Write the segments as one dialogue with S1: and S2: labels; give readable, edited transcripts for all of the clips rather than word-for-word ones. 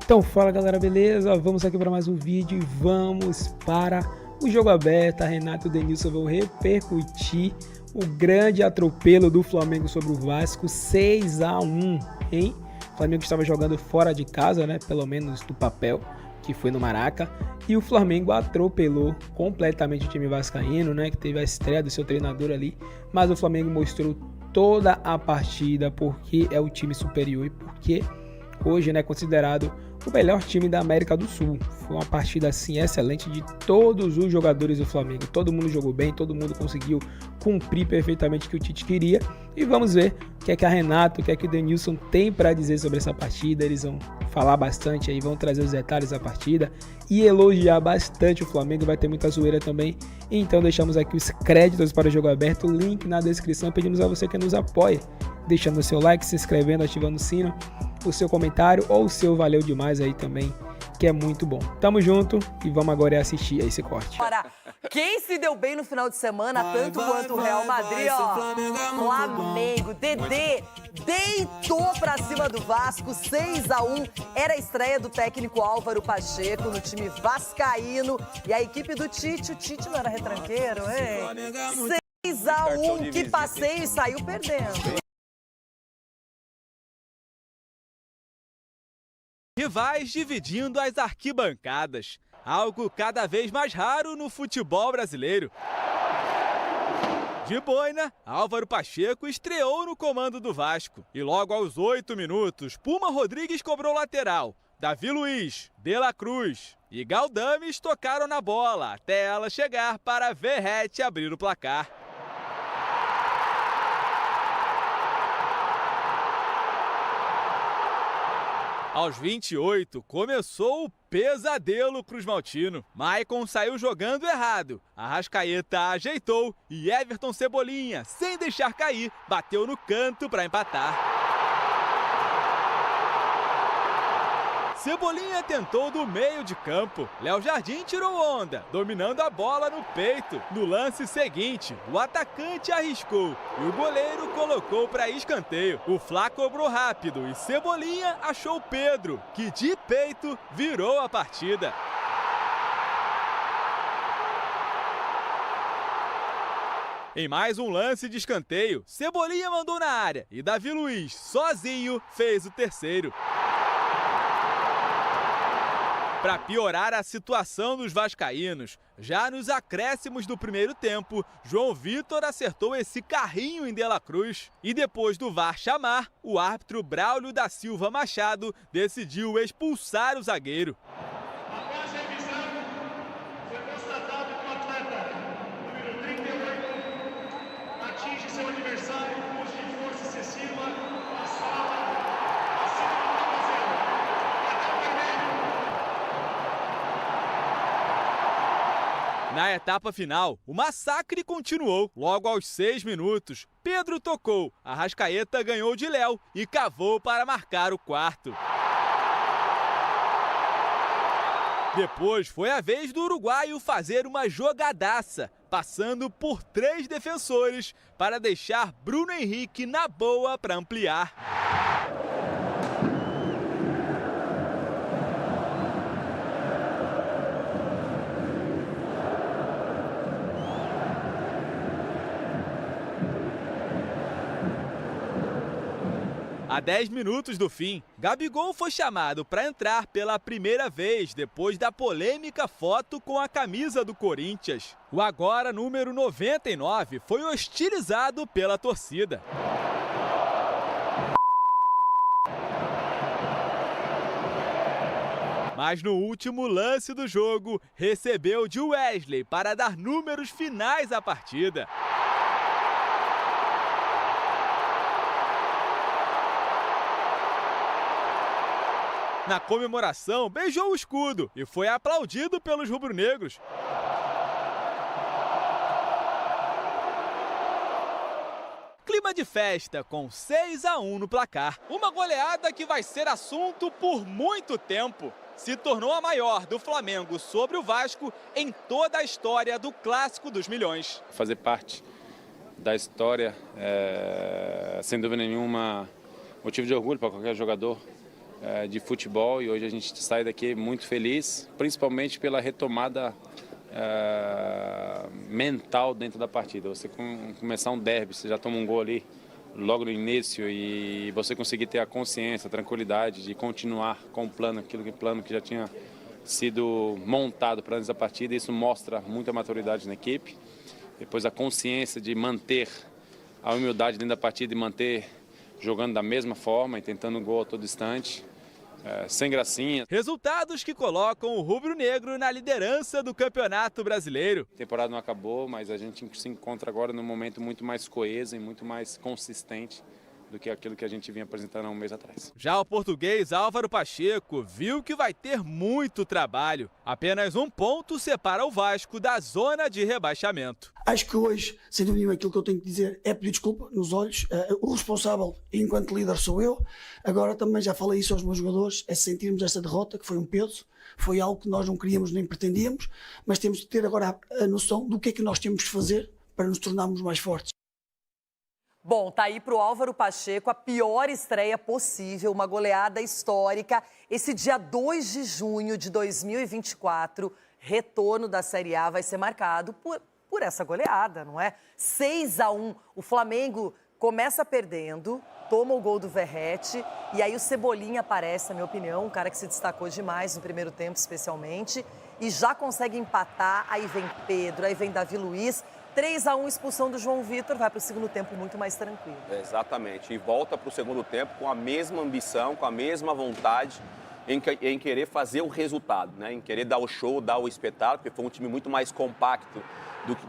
S1: Então fala galera, beleza? Vamos aqui para mais um vídeo e vamos para o jogo aberto. A Renato e o Denilson vão repercutir o grande atropelo do Flamengo sobre o Vasco, 6-1, hein? O Flamengo estava jogando fora de casa, né? Pelo menos do papel, que foi no Maraca. E o Flamengo atropelou completamente o time vascaíno, né? Que teve a estreia do seu treinador ali. Mas o Flamengo mostrou toda a partida porque é o time superior e porque hoje, né, considerado o melhor time da América do Sul. Foi uma partida assim excelente de todos os jogadores do Flamengo. Todo mundo jogou bem, todo mundo conseguiu cumprir perfeitamente o que o Tite queria. E vamos ver o que é que a Renato, o que é que o Denilson tem para dizer sobre essa partida. Eles vão falar bastante aí, vão trazer os detalhes da partida e elogiar bastante o Flamengo. Vai ter muita zoeira também. Então deixamos aqui os créditos para o jogo aberto, o link na descrição. Pedimos a você que nos apoie, deixando o seu like, se inscrevendo, ativando o sino, o seu comentário ou o seu valeu demais aí também, que é muito bom. Tamo junto e vamos agora assistir a esse corte.
S2: Para quem se deu bem no final de semana, tanto quanto o Real Madrid, ó, Flamengo, Dedê deitou pra cima do Vasco, 6-1, era a estreia do técnico Álvaro Pacheco no time vascaíno e a equipe do Tite, o Tite não era retranqueiro, hein? 6-1, que passeio e saiu perdendo.
S3: Rivais dividindo as arquibancadas, algo cada vez mais raro no futebol brasileiro. De boina, Álvaro Pacheco estreou no comando do Vasco. E logo aos 8 minutos, Puma Rodrigues cobrou lateral. Davi Luiz, De La Cruz e Galdames tocaram na bola, até ela chegar para Verratti abrir o placar. Aos 28, começou o pesadelo Cruz Maltino. Maicon saiu jogando errado. Arrascaeta ajeitou e Everton Cebolinha, sem deixar cair, bateu no canto para empatar. Cebolinha tentou do meio de campo. Léo Jardim tirou onda, dominando a bola no peito. No lance seguinte, o atacante arriscou e o goleiro colocou para escanteio. O Fla cobrou rápido e Cebolinha achou Pedro, que de peito virou a partida. Em mais um lance de escanteio, Cebolinha mandou na área e Davi Luiz, sozinho, fez o terceiro. Para piorar a situação dos vascaínos, já nos acréscimos do primeiro tempo, João Vitor acertou esse carrinho em De La Cruz. E depois do VAR chamar, o árbitro Braulio da Silva Machado decidiu expulsar o zagueiro.
S4: Após a revisão, foi constatado que o atleta, número 38, atinge seu adversário com uso de força excessiva, a sola, acima do tornozelo. Cartão vermelho.
S3: Na etapa final, o massacre continuou. Logo aos 6 minutos, Pedro tocou, Arrascaeta ganhou de Léo e cavou para marcar o quarto. Depois foi a vez do uruguaio fazer uma jogadaça, passando por 3 defensores para deixar Bruno Henrique na boa para ampliar. A 10 minutos do fim, Gabigol foi chamado para entrar pela primeira vez depois da polêmica foto com a camisa do Corinthians. O agora número 99 foi hostilizado pela torcida. Mas no último lance do jogo, recebeu de Wesley para dar números finais à partida. Na comemoração, beijou o escudo e foi aplaudido pelos rubro-negros. Clima de festa com 6-1 no placar. Uma goleada que vai ser assunto por muito tempo. Se tornou a maior do Flamengo sobre o Vasco em toda a história do Clássico dos Milhões.
S5: Fazer parte da história sem dúvida nenhuma, motivo de orgulho para qualquer jogador de futebol e hoje a gente sai daqui muito feliz, principalmente pela retomada mental dentro da partida. Você começar um derby, você já toma um gol ali logo no início e você conseguir ter a consciência, a tranquilidade de continuar com o plano, plano que já tinha sido montado para antes da partida, isso mostra muita maturidade na equipe. Depois a consciência de manter a humildade dentro da partida e manter jogando da mesma forma e tentando um gol a todo instante. Sem gracinha.
S3: Resultados que colocam o rubro-negro na liderança do Campeonato Brasileiro.
S5: A temporada não acabou, mas a gente se encontra agora num momento muito mais coeso e muito mais consistente do que aquilo que a gente vinha apresentando há um mês atrás.
S3: Já o português Álvaro Pacheco viu que vai ter muito trabalho. Apenas 1 ponto separa o Vasco da zona de rebaixamento.
S6: Acho que hoje, sem dúvida nenhuma, aquilo que eu tenho que dizer é pedir desculpa nos olhos. O responsável, enquanto líder, sou eu. Agora também já falei isso aos meus jogadores, é sentirmos esta derrota, que foi um peso, foi algo que nós não queríamos nem pretendíamos, mas temos de ter agora a noção do que é que nós temos de fazer para nos tornarmos mais fortes.
S2: Bom, tá aí pro Álvaro Pacheco a pior estreia possível, uma goleada histórica. Esse dia 2 de junho de 2024, retorno da Série A vai ser marcado por essa goleada, não é? 6-1, o Flamengo começa perdendo, toma o gol do Verratti e aí o Cebolinha aparece, na minha opinião, um cara que se destacou demais no primeiro tempo especialmente, e já consegue empatar, aí vem Pedro, aí vem Davi Luiz. 3-1, expulsão do João Vitor, vai para o segundo tempo muito mais tranquilo.
S7: Exatamente, e volta para o segundo tempo com a mesma ambição, com a mesma vontade em querer fazer o resultado, né? Em querer dar o show, dar o espetáculo, porque foi um time muito mais compacto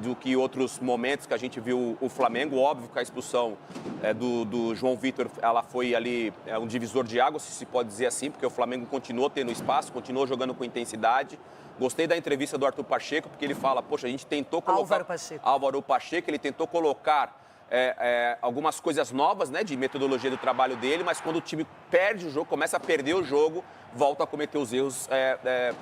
S7: do que outros momentos que a gente viu o Flamengo. Óbvio que a expulsão do João Vitor, ela foi ali um divisor de águas, se pode dizer assim, porque o Flamengo continuou tendo espaço, continuou jogando com intensidade. Gostei da entrevista do Arthur Pacheco, porque ele fala, poxa, a gente tentou colocar... Álvaro Pacheco, ele tentou colocar algumas coisas novas, né, de metodologia do trabalho dele, mas quando o time perde o jogo, começa a perder o jogo, volta a cometer os erros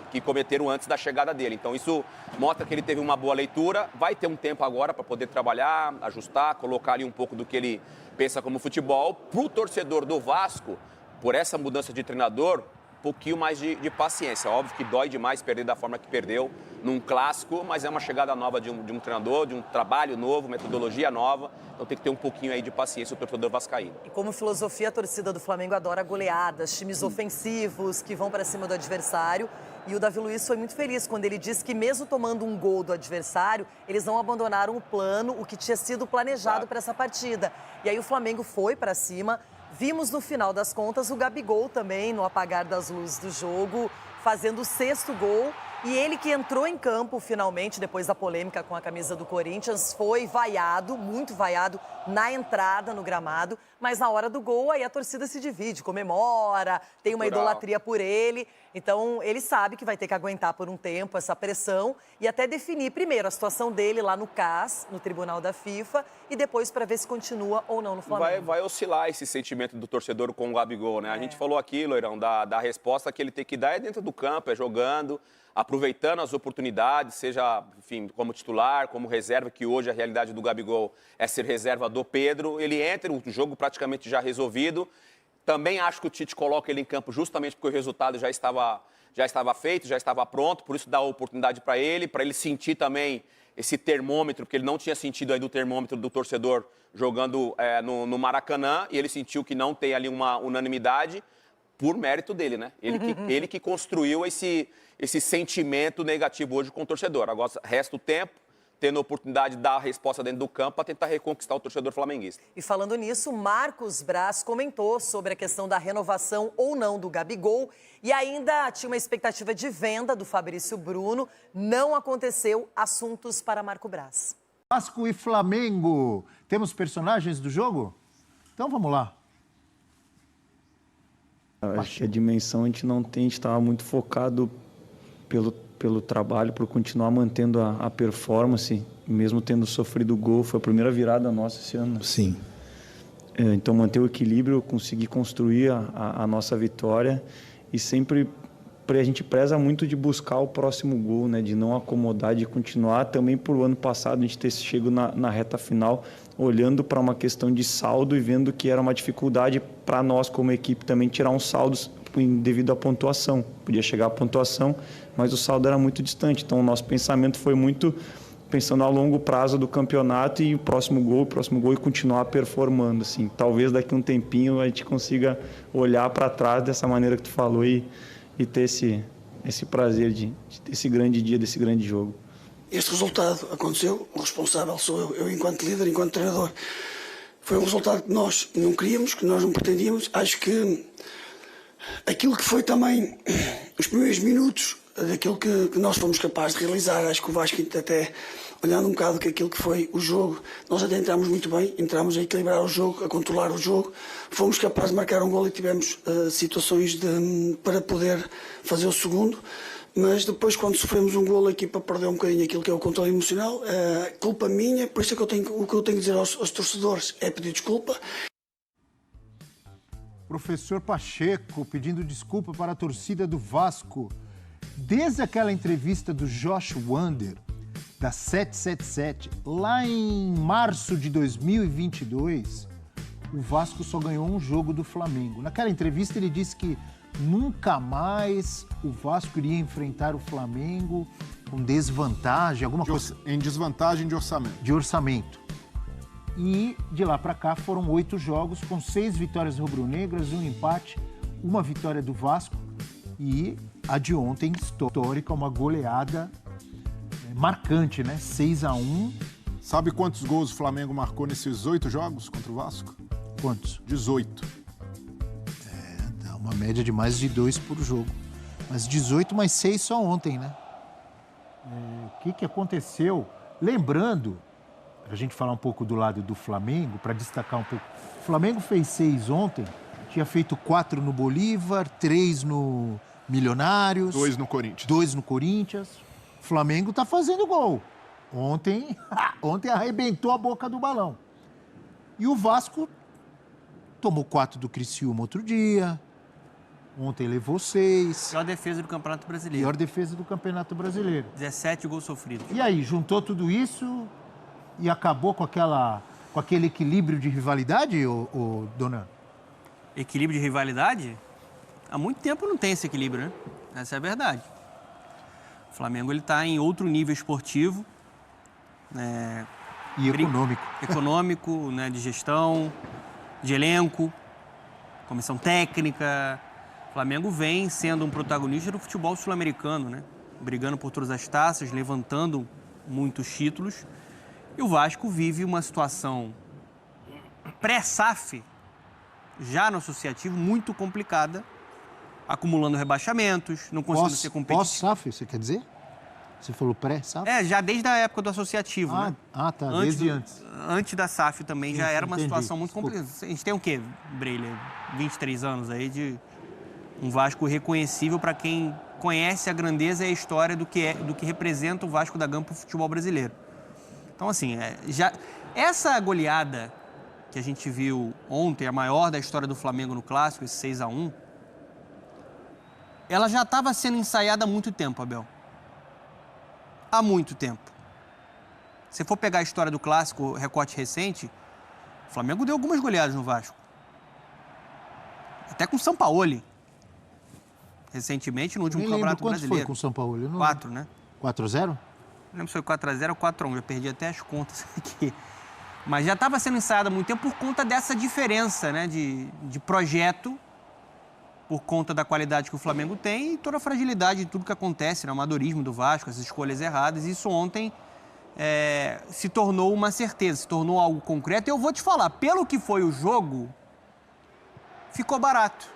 S7: que cometeram antes da chegada dele. Então isso mostra que ele teve uma boa leitura, vai ter um tempo agora para poder trabalhar, ajustar, colocar ali um pouco do que ele pensa como futebol. Para o torcedor do Vasco, por essa mudança de treinador, um pouquinho mais de paciência. Óbvio que dói demais perder da forma que perdeu num clássico, mas é uma chegada nova de um treinador, de um trabalho novo, metodologia nova. Então tem que ter um pouquinho aí de paciência o torcedor vascaíno.
S2: E como filosofia, a torcida do Flamengo adora goleadas, times ofensivos que vão para cima do adversário. E o Davi Luiz foi muito feliz quando ele disse que mesmo tomando um gol do adversário, eles não abandonaram o plano, o que tinha sido planejado para essa partida. E aí o Flamengo foi para cima. Vimos no final das contas o Gabigol também, no apagar das luzes do jogo, fazendo o 6º gol. E ele que entrou em campo finalmente, depois da polêmica com a camisa do Corinthians, foi vaiado, muito vaiado, na entrada no gramado. Mas na hora do gol, aí a torcida se divide, comemora, tem uma idolatria por ele. Então, ele sabe que vai ter que aguentar por um tempo essa pressão e até definir primeiro a situação dele lá no CAS, no Tribunal da FIFA, e depois para ver se continua ou não no Flamengo.
S7: Vai oscilar esse sentimento do torcedor com o Gabigol, né? A gente falou aqui, Loirão, da resposta que ele tem que dar é dentro do campo, é jogando, aproveitando as oportunidades, seja, enfim, como titular, como reserva, que hoje a realidade do Gabigol é ser reserva do Pedro. Ele entra, o jogo praticamente já resolvido. Também acho que o Tite coloca ele em campo justamente porque o resultado já estava feito, já estava pronto, por isso dá a oportunidade para ele sentir também esse termômetro, porque ele não tinha sentido aí do termômetro do torcedor jogando no Maracanã, e ele sentiu que não tem ali uma unanimidade por mérito dele, né? Ele que construiu esse sentimento negativo hoje com o torcedor. Agora resta o tempo, tendo a oportunidade de dar a resposta dentro do campo para tentar reconquistar o torcedor flamenguista.
S2: E falando nisso, Marcos Braz comentou sobre a questão da renovação ou não do Gabigol e ainda tinha uma expectativa de venda do Fabrício Bruno. Não aconteceu. Assuntos para Marco Braz.
S8: Vasco e Flamengo. Temos personagens do jogo? Então vamos lá.
S9: Acho que a dimensão a gente não tem, a gente estava muito focado pelo trabalho, por continuar mantendo a performance, mesmo tendo sofrido gol. Foi a primeira virada nossa esse ano.
S8: Sim.
S9: Então, manter o equilíbrio, conseguir construir a nossa vitória e sempre a gente preza muito de buscar o próximo gol, né? De não acomodar, de continuar. Também por o ano passado a gente ter chegado na reta final, olhando para uma questão de saldo e vendo que era uma dificuldade para nós como equipe também tirar um saldo devido à pontuação. Podia chegar à pontuação, mas o saldo era muito distante. Então, o nosso pensamento foi muito pensando a longo prazo do campeonato e o próximo gol e continuar performando. Assim. Talvez daqui a um tempinho a gente consiga olhar para trás dessa maneira que tu falou e ter esse prazer de ter esse grande dia, desse grande jogo.
S6: Este resultado aconteceu, o responsável sou eu enquanto líder, enquanto treinador. Foi um resultado que nós não queríamos, que nós não pretendíamos. Acho que aquilo que foi também os primeiros minutos daquilo que nós fomos capazes de realizar, acho que o Vasco até, olhando um bocado aquilo que foi o jogo, nós até entramos muito bem, entramos a equilibrar o jogo, a controlar o jogo, fomos capazes de marcar um gol e tivemos situações para poder fazer o segundo, mas depois quando sofremos um gol a equipa perdeu um bocadinho aquilo que é o controle emocional, culpa minha, por isso é que o que eu tenho que dizer aos torcedores é pedir desculpa.
S8: Professor Pacheco pedindo desculpa para a torcida do Vasco. Desde aquela entrevista do Josh Wander, da 777, lá em março de 2022, o Vasco só ganhou um jogo do Flamengo. Naquela entrevista ele disse que nunca mais o Vasco iria enfrentar o Flamengo com desvantagem, alguma coisa...
S10: Em desvantagem de orçamento.
S8: De orçamento. E de lá para cá foram 8 jogos, com 6 vitórias rubro-negras, 1 empate, 1 vitória do Vasco e a de ontem, histórica, uma goleada marcante, né? 6-1.
S10: Sabe quantos gols o Flamengo marcou nesses 8 jogos contra o Vasco?
S8: Quantos?
S10: 18.
S8: Dá uma média de mais de 2 por jogo. Mas 18 mais 6 só ontem, né? O que aconteceu? Lembrando, para a gente falar um pouco do lado do Flamengo, para destacar um pouco. O Flamengo fez 6 ontem, tinha feito 4 no Bolívar, 3 no Milionários.
S10: 2 no Corinthians.
S8: 2 no Corinthians. O Flamengo tá fazendo gol. Ontem arrebentou a boca do balão. E o Vasco tomou 4 do Criciúma outro dia. Ontem levou 6.
S11: Pior defesa do Campeonato Brasileiro.
S8: Pior defesa do Campeonato Brasileiro.
S11: 17 gols sofridos.
S8: E aí, juntou tudo isso e acabou com aquele equilíbrio de rivalidade, ô Dona?
S11: Equilíbrio de rivalidade? Há muito tempo não tem esse equilíbrio, né? Essa é a verdade. O Flamengo está em outro nível esportivo.
S8: E econômico.
S11: Econômico, né, de gestão, de elenco, comissão técnica. O Flamengo vem sendo um protagonista do futebol sul-americano, né? Brigando por todas as taças, levantando muitos títulos. E o Vasco vive uma situação pré-SAF, já no associativo, muito complicada, acumulando rebaixamentos, não conseguindo ser competitivo.
S8: Pós-SAF, você quer dizer? Você falou pré-SAF?
S11: Já desde a época do associativo, né?
S8: Tá, desde antes.
S11: Antes da SAF também já era uma situação muito
S8: Desculpa.
S11: complicada. A gente tem o quê, Breilha? 23 anos aí de um Vasco reconhecível para quem conhece a grandeza e a história do que representa o Vasco da Gama para o futebol brasileiro. Então, assim, essa goleada que a gente viu ontem, a maior da história do Flamengo no Clássico, esse 6-1, ela já estava sendo ensaiada há muito tempo, Abel. Há muito tempo. Se for pegar a história do Clássico, recorte recente, o Flamengo deu algumas goleadas no Vasco. Até com o Sampaoli. Recentemente, no último Campeonato Brasileiro.
S8: Quanto foi com o São Paulo?
S11: 4, né?
S8: 4-0?
S11: Não lembro se foi 4-0 ou 4-1, já perdi até as contas aqui. Mas já estava sendo ensaiado há muito tempo por conta dessa diferença, né, de projeto, por conta da qualidade que o Flamengo tem e toda a fragilidade de tudo que acontece, né, o amadorismo do Vasco, as escolhas erradas. Isso ontem se tornou uma certeza, se tornou algo concreto. E eu vou te falar, pelo que foi o jogo, ficou barato.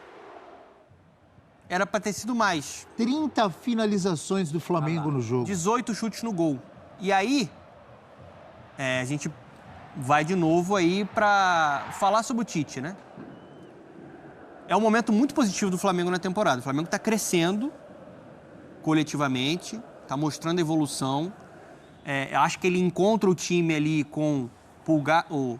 S11: Era para ter sido mais.
S8: 30 finalizações do Flamengo no jogo.
S11: 18 chutes no gol. E aí, a gente vai de novo aí para falar sobre o Tite, né? É um momento muito positivo do Flamengo na temporada. O Flamengo está crescendo coletivamente, está mostrando evolução. Acho que ele encontra o time ali com o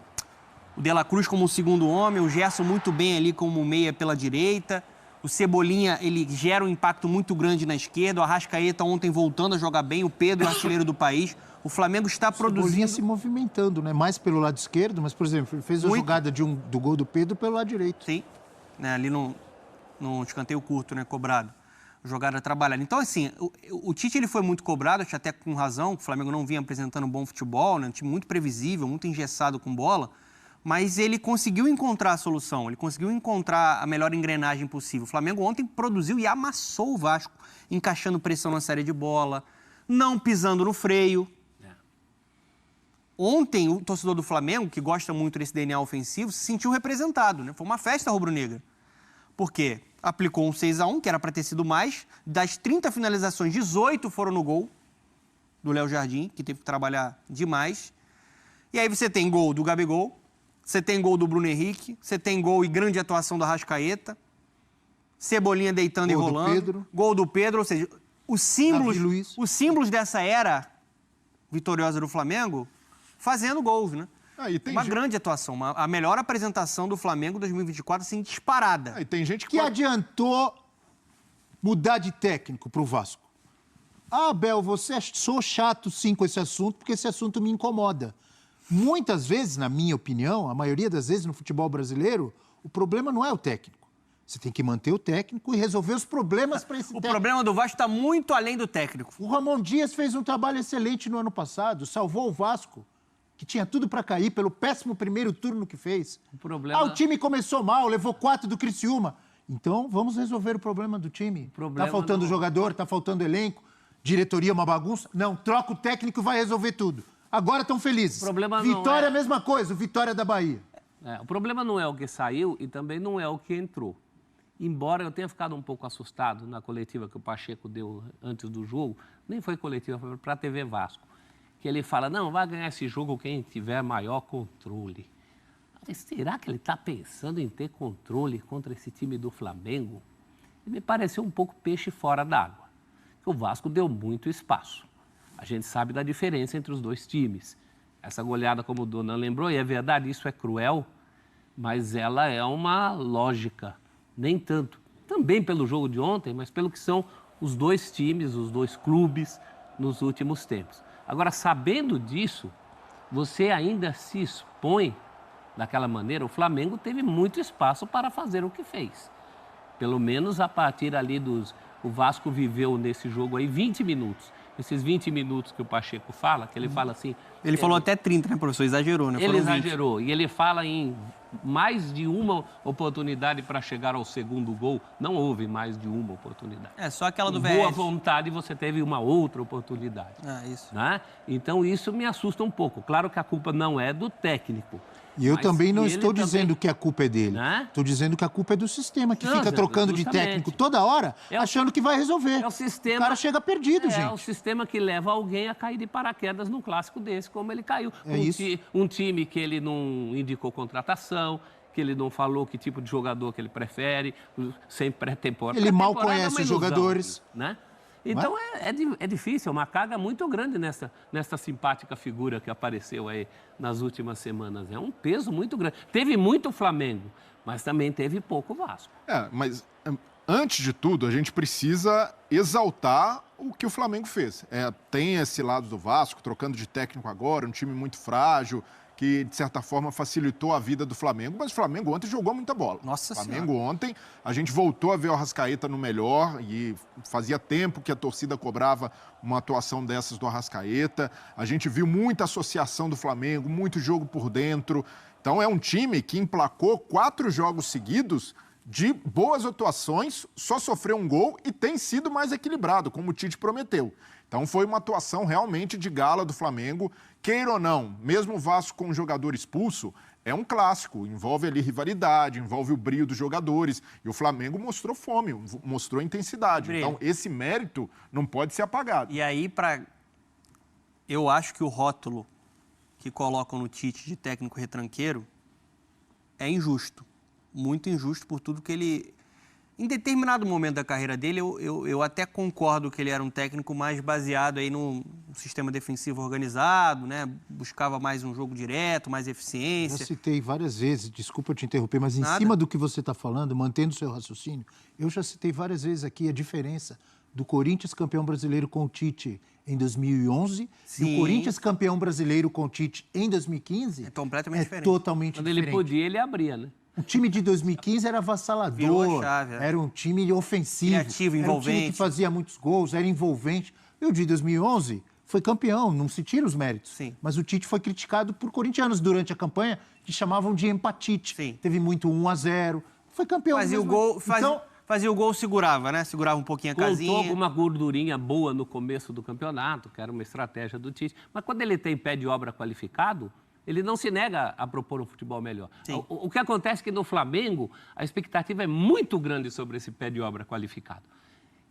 S11: De La Cruz como o segundo homem, o Gerson muito bem ali como meia pela direita. O Cebolinha, ele gera um impacto muito grande na esquerda. O Arrascaeta ontem voltando a jogar bem. O Pedro, artilheiro do país. O Flamengo está produzindo...
S8: Cebolinha se movimentando, né? Mais pelo lado esquerdo, mas, por exemplo, ele fez a jogada do gol do Pedro pelo lado direito.
S11: Sim. Ali no no escanteio curto, né, cobrado. Jogada trabalhada. Então, assim, o Tite ele foi muito cobrado, acho até com razão, o Flamengo não vinha apresentando um bom futebol, né, um time muito previsível, muito engessado com bola, mas ele conseguiu encontrar a solução, ele conseguiu encontrar a melhor engrenagem possível. O Flamengo ontem produziu e amassou o Vasco, encaixando pressão na série de bola, não pisando no freio. Ontem, o torcedor do Flamengo, que gosta muito desse DNA ofensivo, se sentiu representado, né? Foi uma festa rubro-negra. Por quê? Aplicou um 6-1, que era para ter sido mais. Das 30 finalizações, 18 foram no gol do Léo Jardim, que teve que trabalhar demais. E aí você tem gol do Gabigol, você tem gol do Bruno Henrique, você tem gol e grande atuação do Arrascaeta, Cebolinha deitando e rolando, gol do Pedro, ou seja, os símbolos dessa era vitoriosa do Flamengo fazendo gols, né? Uma grande atuação, a melhor apresentação do Flamengo 2024, assim, disparada.
S10: E tem gente
S8: que adiantou mudar de técnico pro Vasco. Ah, Abel, sou chato sim com esse assunto, porque esse assunto me incomoda. Muitas vezes, na minha opinião, a maioria das vezes no futebol brasileiro, o problema não é o técnico. Você tem que manter o técnico e resolver os problemas para esse técnico.
S11: O problema do Vasco está muito além do técnico.
S8: O Ramon Dias fez um trabalho excelente no ano passado, salvou o Vasco, que tinha tudo para cair pelo péssimo primeiro turno que fez. O time começou mal, levou 4 do Criciúma. Então, vamos resolver o problema do time. Tá faltando jogador, tá faltando elenco, diretoria uma bagunça. Não, troca o técnico e vai resolver tudo. Agora estão felizes. Vitória é a mesma coisa, o Vitória da Bahia.
S12: O problema não é o que saiu e também não é o que entrou. Embora eu tenha ficado um pouco assustado na coletiva que o Pacheco deu antes do jogo, nem foi coletiva, foi para a TV Vasco, que ele fala, não, vai ganhar esse jogo quem tiver maior controle. Mas será que ele está pensando em ter controle contra esse time do Flamengo? Me pareceu um pouco peixe fora d'água. O Vasco deu muito espaço. A gente sabe da diferença entre os dois times. Essa goleada, como o Donan lembrou, e é verdade, isso é cruel, mas ela é uma lógica. Nem tanto. Também pelo jogo de ontem, mas pelo que são os dois times, os dois clubes nos últimos tempos. Agora, sabendo disso, você ainda se expõe daquela maneira. O Flamengo teve muito espaço para fazer o que fez. Pelo menos a partir ali o Vasco viveu nesse jogo aí 20 minutos. Esses 20 minutos que o Pacheco fala, que ele fala assim...
S11: Ele falou até 30, né, professor? Exagerou, né?
S12: Ele exagerou. E ele fala em mais de uma oportunidade para chegar ao segundo gol. Não houve mais de uma oportunidade.
S11: Só aquela do
S12: VS. Boa vontade, você teve uma outra oportunidade.
S11: Isso.
S12: Né? Então, isso me assusta um pouco. Claro que a culpa não é do técnico.
S8: E eu também não estou dizendo que a culpa é dele. Estou dizendo que a culpa é do sistema, que fica trocando de técnico toda hora, achando que vai resolver. O cara chega perdido, gente.
S12: É o sistema que leva alguém a cair de paraquedas num clássico desse, como ele caiu. Um time que ele não indicou contratação, que ele não falou que tipo de jogador que ele prefere, sem pré-temporada.
S8: Ele mal conhece os jogadores.
S12: Né? Então é difícil, é uma carga muito grande nessa simpática figura que apareceu aí nas últimas semanas. É um peso muito grande. Teve muito Flamengo, mas também teve pouco Vasco.
S10: Mas antes de tudo, a gente precisa exaltar o que o Flamengo fez. Tem esse lado do Vasco, trocando de técnico agora, um time muito frágil, que, de certa forma, facilitou a vida do Flamengo, mas o Flamengo ontem jogou muita bola.
S11: Nossa
S10: Flamengo ontem, a gente voltou a ver o Arrascaeta no melhor e fazia tempo que a torcida cobrava uma atuação dessas do Arrascaeta. A gente viu muita associação do Flamengo, muito jogo por dentro. Então é um time que emplacou 4 jogos seguidos de boas atuações, só sofreu um gol e tem sido mais equilibrado, como o Tite prometeu. Então foi uma atuação realmente de gala do Flamengo. Queira ou não, mesmo o Vasco com um jogador expulso, é um clássico, envolve ali rivalidade, envolve o brio dos jogadores. E o Flamengo mostrou fome, mostrou intensidade. Então esse mérito não pode ser apagado.
S11: E aí, eu acho que o rótulo que colocam no Tite de técnico retranqueiro é injusto. Muito injusto por tudo que ele... Em determinado momento da carreira dele, eu até concordo que ele era um técnico mais baseado aí no sistema defensivo organizado, né? Buscava mais um jogo direto, mais eficiência.
S8: Já citei várias vezes, desculpa te interromper, mas em cima do que você está falando, mantendo o seu raciocínio, eu já citei várias vezes aqui a diferença do Corinthians campeão brasileiro com o Tite em 2011 e o Corinthians campeão brasileiro com o Tite em 2015.
S11: É completamente diferente.
S8: Totalmente
S12: Quando
S8: diferente.
S12: ele podia, ele abria, né?
S8: O time de 2015 era
S11: Virou
S8: avassalador,
S11: a chave,
S8: era um time ofensivo,
S11: criativo,
S8: era um time
S11: envolvente.
S8: que fazia muitos gols, era envolvente. E o de 2011 foi campeão, não se tira os méritos.
S11: Sim.
S8: Mas o Tite foi criticado por corintianos durante a campanha, que chamavam de empatite.
S11: Sim.
S8: Teve muito 1-0, foi campeão.
S11: Fazia o
S8: mesmo.
S11: gol,
S8: Então,
S11: fazia o gol, segurava, né? Segurava um pouquinho a
S12: Contou
S11: casinha.
S12: alguma gordurinha boa no começo do campeonato, que era uma estratégia do Tite. Mas quando ele tem pé de obra qualificado, ele não se nega a propor um futebol melhor. O que acontece é que no Flamengo, a expectativa é muito grande sobre esse pé de obra qualificado.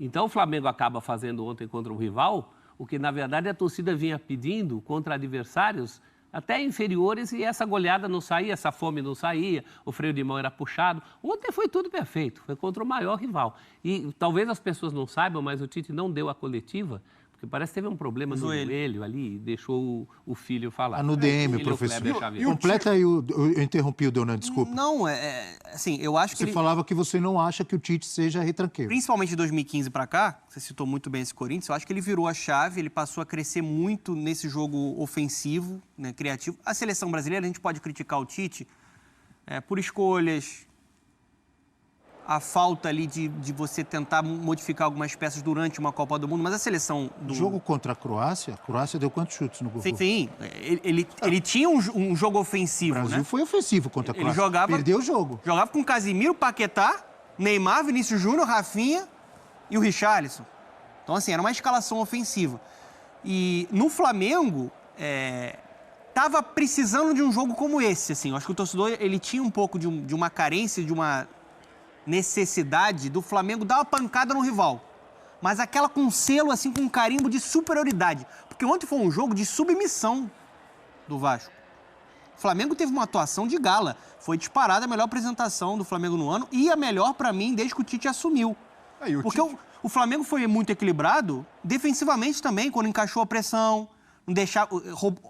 S12: Então o Flamengo acaba fazendo ontem contra um rival, o que na verdade a torcida vinha pedindo contra adversários até inferiores, e essa goleada não saía, essa fome não saía, o freio de mão era puxado. Ontem foi tudo perfeito, foi contra o maior rival. E talvez as pessoas não saibam, mas o Tite não deu a coletiva, porque parece que teve um problema no joelho ali e deixou o filho falar.
S8: no DM,
S12: Ele, o
S8: professor.
S12: Kleber Xavier.
S8: Completa aí, eu interrompi o Donan, desculpa.
S11: Não, assim, eu acho que
S8: Você falava que você não acha que o Tite seja retranqueiro.
S11: principalmente de 2015 para cá, você citou muito bem esse Corinthians, eu acho que ele virou a chave, ele passou a crescer muito nesse jogo ofensivo, né, criativo. A seleção brasileira, a gente pode criticar o Tite por escolhas, a falta ali de você tentar modificar algumas peças durante uma Copa do Mundo, mas a seleção do...
S8: Jogo contra a Croácia deu quantos chutes no gol?
S11: Sim, ele tinha um jogo ofensivo,
S8: O Brasil
S11: né?
S8: foi ofensivo contra a
S11: Ele
S8: Croácia.
S11: jogava-
S8: Perdeu o jogo.
S11: Jogava com Casimiro, Paquetá, Neymar, Vinícius Júnior, Rafinha e o Richarlison. Então, assim, era uma escalação ofensiva. E no Flamengo, tava precisando de um jogo como esse, assim. Eu acho que o torcedor, ele tinha um pouco de uma carência, de uma necessidade do Flamengo dar uma pancada no rival. Mas aquela com selo, assim, com um carimbo de superioridade. Porque ontem foi um jogo de submissão do Vasco. O Flamengo teve uma atuação de gala. Foi disparada a melhor apresentação do Flamengo no ano e a melhor pra mim desde que o Tite assumiu. Porque o Flamengo foi muito equilibrado defensivamente também, quando encaixou a pressão, não deixava,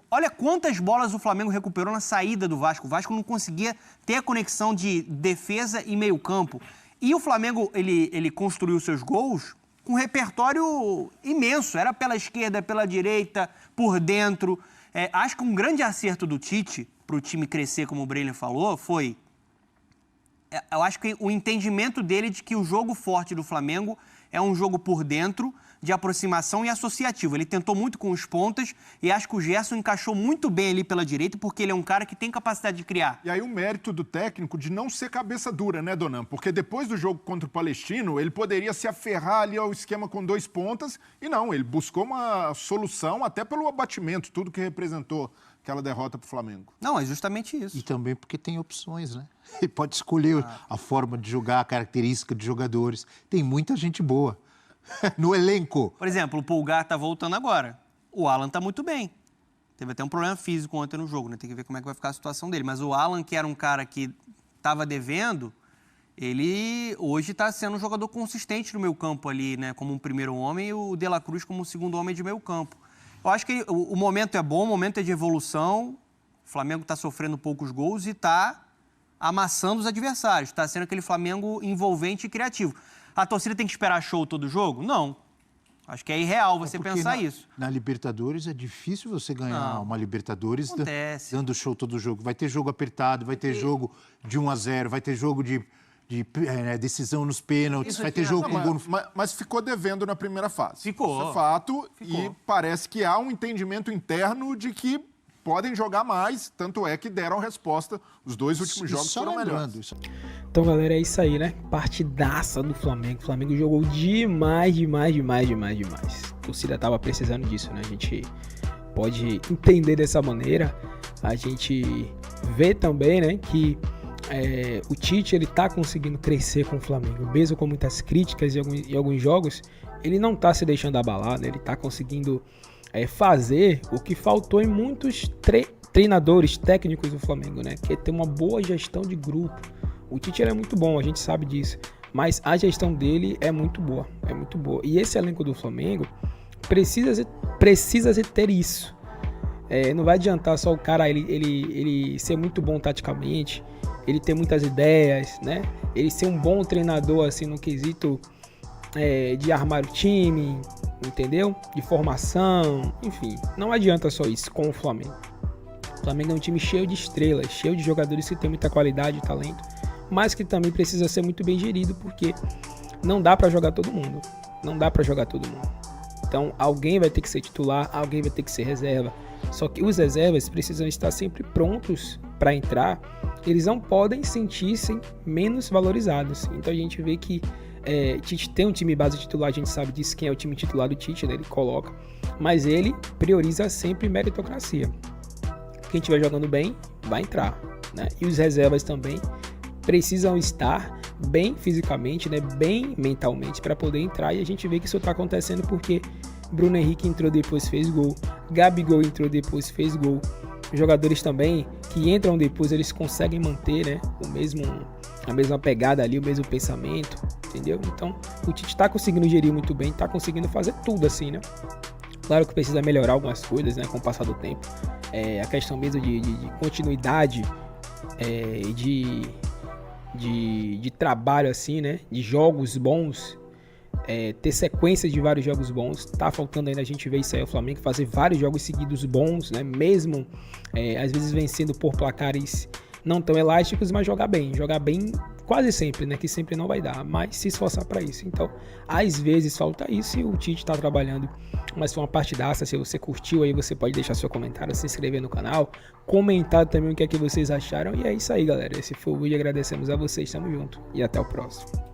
S11: olha quantas bolas o Flamengo recuperou na saída do Vasco. O Vasco não conseguia ter a conexão de defesa e meio campo. E o Flamengo, ele construiu seus gols com um repertório imenso. Era pela esquerda, pela direita, por dentro. Acho que um grande acerto do Tite, para o time crescer, como o Breiner falou, foi... Eu acho que o entendimento dele de que o jogo forte do Flamengo é um jogo por dentro, de aproximação e associativo. Ele tentou muito com os pontas e acho que o Gerson encaixou muito bem ali pela direita, porque ele é um cara que tem capacidade de criar.
S10: E aí o mérito do técnico de não ser cabeça dura, né, Donan? Porque depois do jogo contra o Palestino, ele poderia se aferrar ali ao esquema com 2 pontas, e não, ele buscou uma solução até pelo abatimento, tudo que representou aquela derrota para o Flamengo.
S11: Não, é justamente isso.
S8: E também porque tem opções, né? Ele pode escolher a forma de jogar, a característica de jogadores. Tem muita gente boa no elenco.
S11: Por exemplo, o Pulgar tá voltando agora. O Alan tá muito bem. Teve até um problema físico ontem no jogo, né? Tem que ver como é que vai ficar a situação dele. Mas o Alan, que era um cara que estava devendo, ele hoje está sendo um jogador consistente no meio campo ali, né? Como um primeiro homem, e o De La Cruz como um segundo homem de meio campo. Eu acho que o momento é bom, o momento é de evolução. O Flamengo está sofrendo poucos gols e está amassando os adversários. Está sendo aquele Flamengo envolvente e criativo. A torcida tem que esperar show todo jogo? Não. Acho que é irreal você pensar isso.
S8: Na Libertadores é difícil você ganhar uma Libertadores dando show todo jogo. Vai ter jogo apertado, vai ter jogo de 1-0, vai ter jogo de decisão nos pênaltis, vai ter jogo com gol no...
S10: Mas ficou devendo na primeira fase.
S11: Ficou.
S10: Isso é fato. E parece que há um entendimento interno de que podem jogar mais, tanto é que deram resposta. Os 2 últimos jogos foram melhores.
S1: Então, galera, é isso aí, né? Partidaça do Flamengo. O Flamengo jogou demais. A torcida tava precisando disso, né? A gente pode entender dessa maneira. A gente vê também, né, que o Tite, ele tá conseguindo crescer com o Flamengo. Mesmo com muitas críticas em alguns jogos, ele não tá se deixando abalar, né? Ele tá conseguindo fazer o que faltou em muitos treinadores técnicos do Flamengo, né? Que é ter uma boa gestão de grupo. O Tite é muito bom, a gente sabe disso, mas a gestão dele é muito boa, E esse elenco do Flamengo precisa ter isso. Não vai adiantar só o cara ele ser muito bom taticamente, ele ter muitas ideias, né? Ele ser um bom treinador assim no quesito de armar o time, entendeu? De formação, enfim. Não adianta só isso com o Flamengo. O Flamengo é um time cheio de estrelas, cheio de jogadores que tem muita qualidade e talento. mas que também precisa ser muito bem gerido, porque não dá para jogar todo mundo. Não dá para jogar todo mundo. Então, alguém vai ter que ser titular, alguém vai ter que ser reserva. Só que os reservas precisam estar sempre prontos para entrar. Eles não podem sentir-se menos valorizados. Então, a gente vê que Tite tem um time base titular, a gente sabe disso, quem é o time titular do Tite, né? Ele coloca. Mas ele prioriza sempre meritocracia. Quem estiver jogando bem, vai entrar, né? E os reservas também precisam estar bem fisicamente, né, bem mentalmente para poder entrar, e a gente vê que isso está acontecendo porque Bruno Henrique entrou depois, fez gol, Gabigol entrou depois, fez gol. Os jogadores também que entram depois, eles conseguem manter, né, a mesma pegada ali, o mesmo pensamento, entendeu? Então o Tite está conseguindo gerir muito bem, está conseguindo fazer tudo assim, né? Claro que precisa melhorar algumas coisas, né, com o passar do tempo, a questão mesmo de continuidade, de trabalho assim, né, de jogos bons, ter sequências de vários jogos bons. Tá faltando ainda a gente ver isso aí, o Flamengo fazer vários jogos seguidos bons, né, mesmo às vezes vencendo por placares não tão elásticos, mas jogar bem quase sempre, né, que sempre não vai dar, mas se esforçar para isso. Então, às vezes falta isso e o Tite tá trabalhando, mas foi uma partidaça. Se você curtiu aí, você pode deixar seu comentário, se inscrever no canal, comentar também o que é que vocês acharam, e é isso aí, galera. Esse foi o vídeo, agradecemos a vocês, tamo junto e até o próximo.